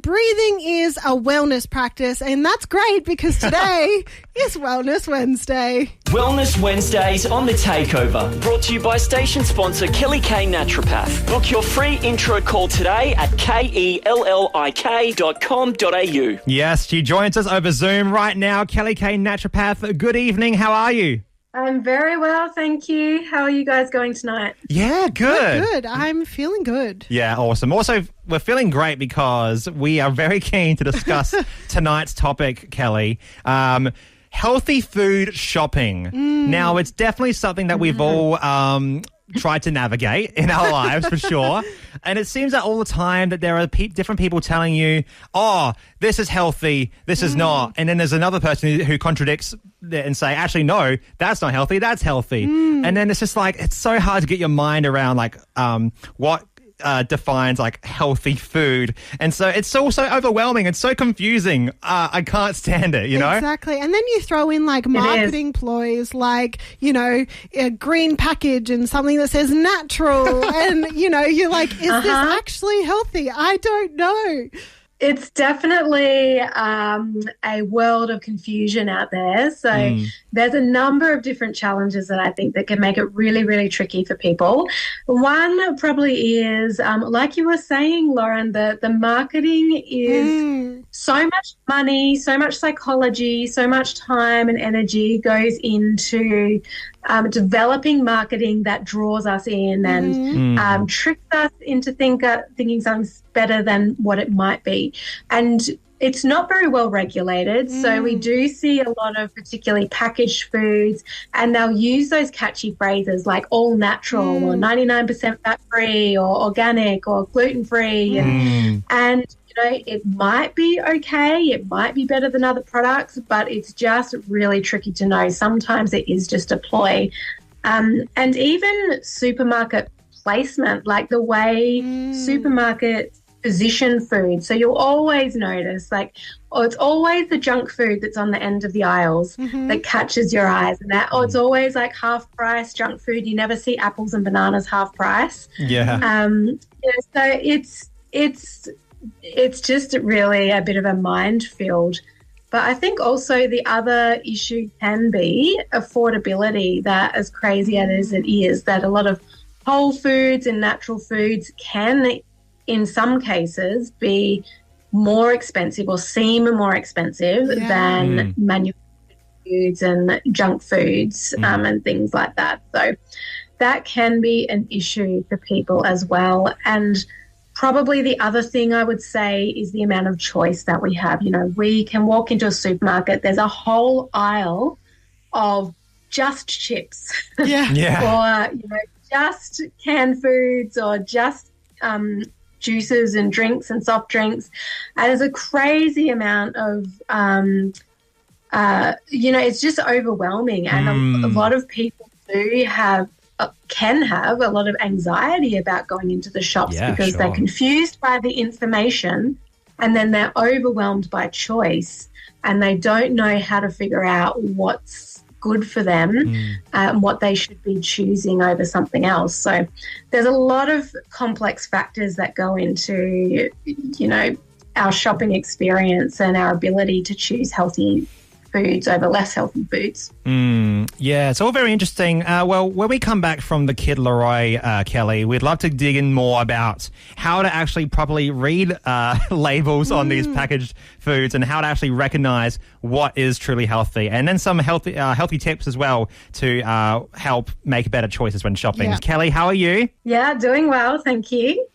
breathing is a wellness practice, and that's great because today is Wellness Wednesday. Wellness Wednesdays on The Takeover, brought to you by station sponsor Kelli K Naturopath. Book your free intro call today at kellik.com.au. Yes, she joins us over Zoom right now. Kelli K Naturopath, good evening. How are you? I'm very well, thank you. How are you guys going tonight? Yeah, good. Good. I'm feeling good. Yeah, awesome. Also, we're feeling great because we are very keen to discuss tonight's topic, Kelli. Healthy food shopping. Now, it's definitely something that we've all tried to navigate in our lives for sure. And it seems that all the time that there are different people telling you, oh, this is healthy, this is not. And then there's another person who contradicts and say, actually, no, that's not healthy, that's healthy. And then it's just like, it's so hard to get your mind around like what defines like healthy food, and so it's so overwhelming. It's so confusing. I can't stand it, you know. Exactly. And then you throw in like marketing ploys, like, you know, a green package and something that says natural, and you know, you're like, is this actually healthy? I don't know. It's definitely a world of confusion out there. So there's a number of different challenges that I think that can make it really, really tricky for people. One probably is, like you were saying, Lauren, the marketing is so much money, so much psychology, so much time and energy goes into developing marketing that draws us in and tricks us into thinking something's better than what it might be. And it's not very well regulated. So we do see a lot of particularly packaged foods, and they'll use those catchy phrases like all natural or 99% fat-free or organic or gluten-free. And you know, it might be okay, it might be better than other products, but it's just really tricky to know. Sometimes it is just a ploy. And even supermarket placement, like the way supermarkets position food. So you'll always notice like, it's always the junk food that's on the end of the aisles that catches your eyes. And that, it's always like half price junk food. You never see apples and bananas half price. Yeah. So it's just really a bit of a minefield. But I think also the other issue can be affordability, that as crazy as it is, that a lot of whole foods and natural foods can, in some cases, be more expensive or seem more expensive than manufactured foods and junk foods and things like that. So that can be an issue for people as well. And probably the other thing I would say is the amount of choice that we have. You know, we can walk into a supermarket, there's a whole aisle of just chips or, you know, just canned foods or just juices and drinks and soft drinks. And there's a crazy amount of, you know, it's just overwhelming. And a lot of people can have a lot of anxiety about going into the shops because they're confused by the information, and then they're overwhelmed by choice, and they don't know how to figure out what's good for them and what they should be choosing over something else. So there's a lot of complex factors that go into, you know, our shopping experience and our ability to choose healthy foods over less healthy foods. Yeah, it's all very interesting. Well, when we come back from the Kid Leroy, Kelli, we'd love to dig in more about how to actually properly read labels on these packaged foods and how to actually recognize what is truly healthy, and then some healthy tips as well to help make better choices when shopping. Yeah. Kelli, how are you? Yeah, doing well, thank you.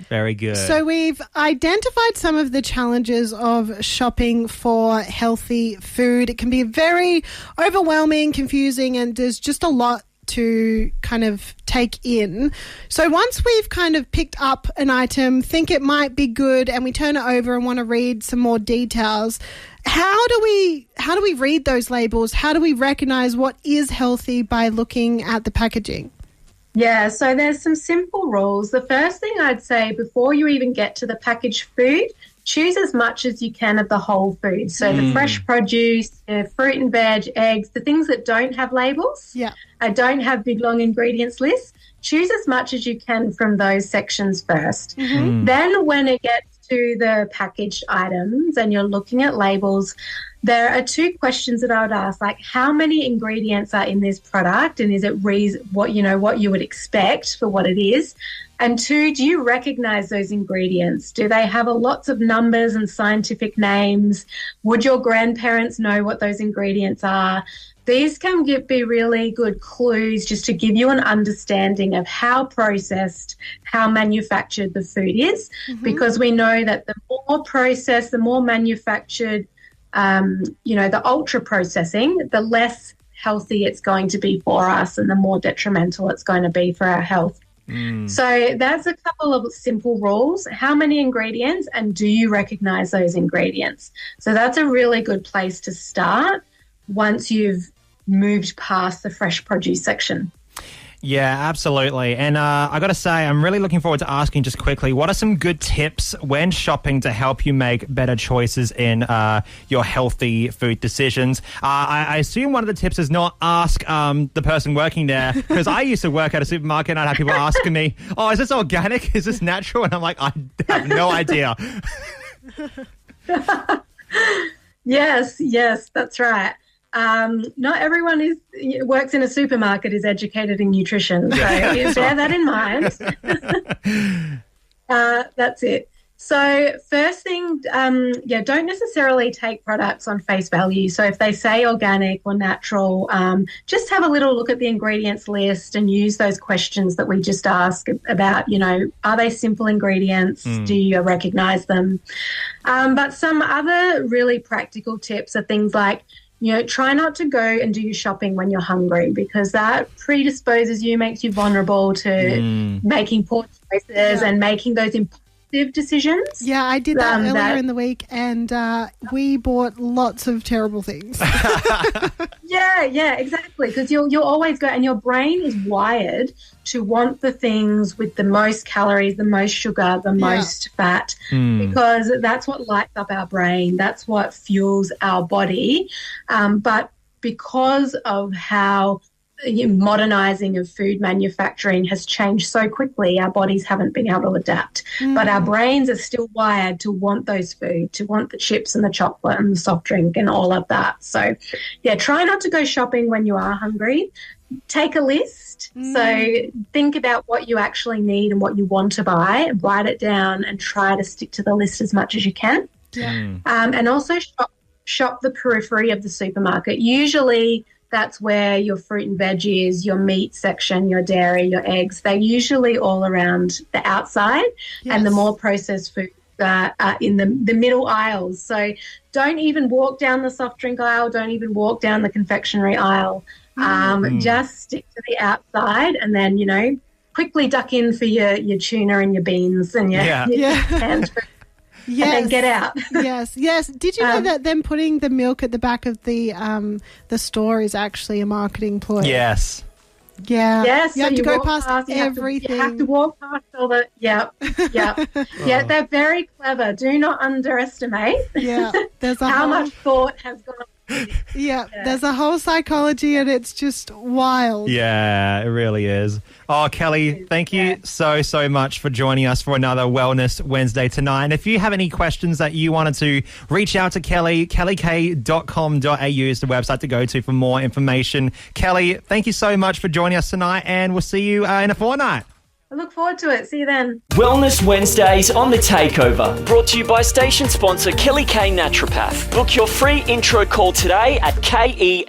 Very good. So we've identified some of the challenges of shopping for healthy food. It can be very overwhelming, confusing, and there's just a lot to kind of take in. So once we've kind of picked up an item, think it might be good, and we turn it over and want to read some more details, how do we read those labels? How do we recognize what is healthy by looking at the packaging? Yeah, so there's some simple rules. The first thing I'd say, before you even get to the packaged food, choose as much as you can of the whole food. So the fresh produce, fruit and veg, eggs, the things that don't have labels, don't have big long ingredients lists, choose as much as you can from those sections first. Then when it gets to the packaged items and you're looking at labels, there are two questions that I would ask, like how many ingredients are in this product and is it what you would expect for what it is? And two, do you recognize those ingredients? Do they have lots of numbers and scientific names? Would your grandparents know what those ingredients are? These can be really good clues just to give you an understanding of how processed, how manufactured the food is, because we know that the more processed, the more manufactured, the ultra processing, the less healthy it's going to be for us and the more detrimental it's going to be for our health. So that's a couple of simple rules. How many ingredients and do you recognize those ingredients? So that's a really good place to start once you've moved past the fresh produce section. Yeah, absolutely. And I got to say, I'm really looking forward to asking just quickly, what are some good tips when shopping to help you make better choices in your healthy food decisions? I assume one of the tips is not ask the person working there, because I used to work at a supermarket and I'd have people asking me, oh, is this organic? Is this natural? And I'm like, I have no idea. Yes, that's right. Not everyone works in a supermarket is educated in nutrition, so bear that in mind. That's it. So first thing, don't necessarily take products on face value. So if they say organic or natural, just have a little look at the ingredients list and use those questions that we just asked about, are they simple ingredients? Do you recognize them? But some other really practical tips are things like, try not to go and do your shopping when you're hungry, because that predisposes you, makes you vulnerable to making poor choices and making those impulsive decisions. Yeah, I did that earlier in the week and we bought lots of terrible things. Yeah, exactly, because you'll always go, and your brain is wired to want the things with the most calories, the most sugar, the most fat, because that's what lights up our brain. That's what fuels our body. But because of how modernizing of food manufacturing has changed so quickly, our bodies haven't been able to adapt. But our brains are still wired to want those food, to want the chips and the chocolate and the soft drink and all of that. So, try not to go shopping when you are hungry. Take a list. So think about what you actually need and what you want to buy, write it down and try to stick to the list as much as you can. And also shop the periphery of the supermarket. Usually that's where your fruit and veg is, your meat section, your dairy, your eggs. They're usually all around the outside, and the more processed foods are in the middle aisles. So don't even walk down the soft drink aisle. Don't even walk down the confectionery aisle. Just stick to the outside and then, quickly duck in for your tuna and your beans and your canned food. Yes. And then get out. Yes. Did you know that them putting the milk at the back of the store is actually a marketing ploy? Yes. Yeah. Yes. You have to go past everything. You have to walk past all the. Yeah. They're very clever. Do not underestimate. Yeah. There's how much thought has gone. There's a whole psychology and it's just wild. Yeah, it really is. Oh, Kelli, thank you so much for joining us for another Wellness Wednesday tonight. And if you have any questions that you wanted to reach out to Kelli, kellik.com.au is the website to go to for more information. Kelli, thank you so much for joining us tonight, and we'll see you in a fortnight. I look forward to it. See you then. Wellness Wednesdays on The Takeover, brought to you by station sponsor Kelli K Naturopath. Book your free intro call today at kellik.com.au.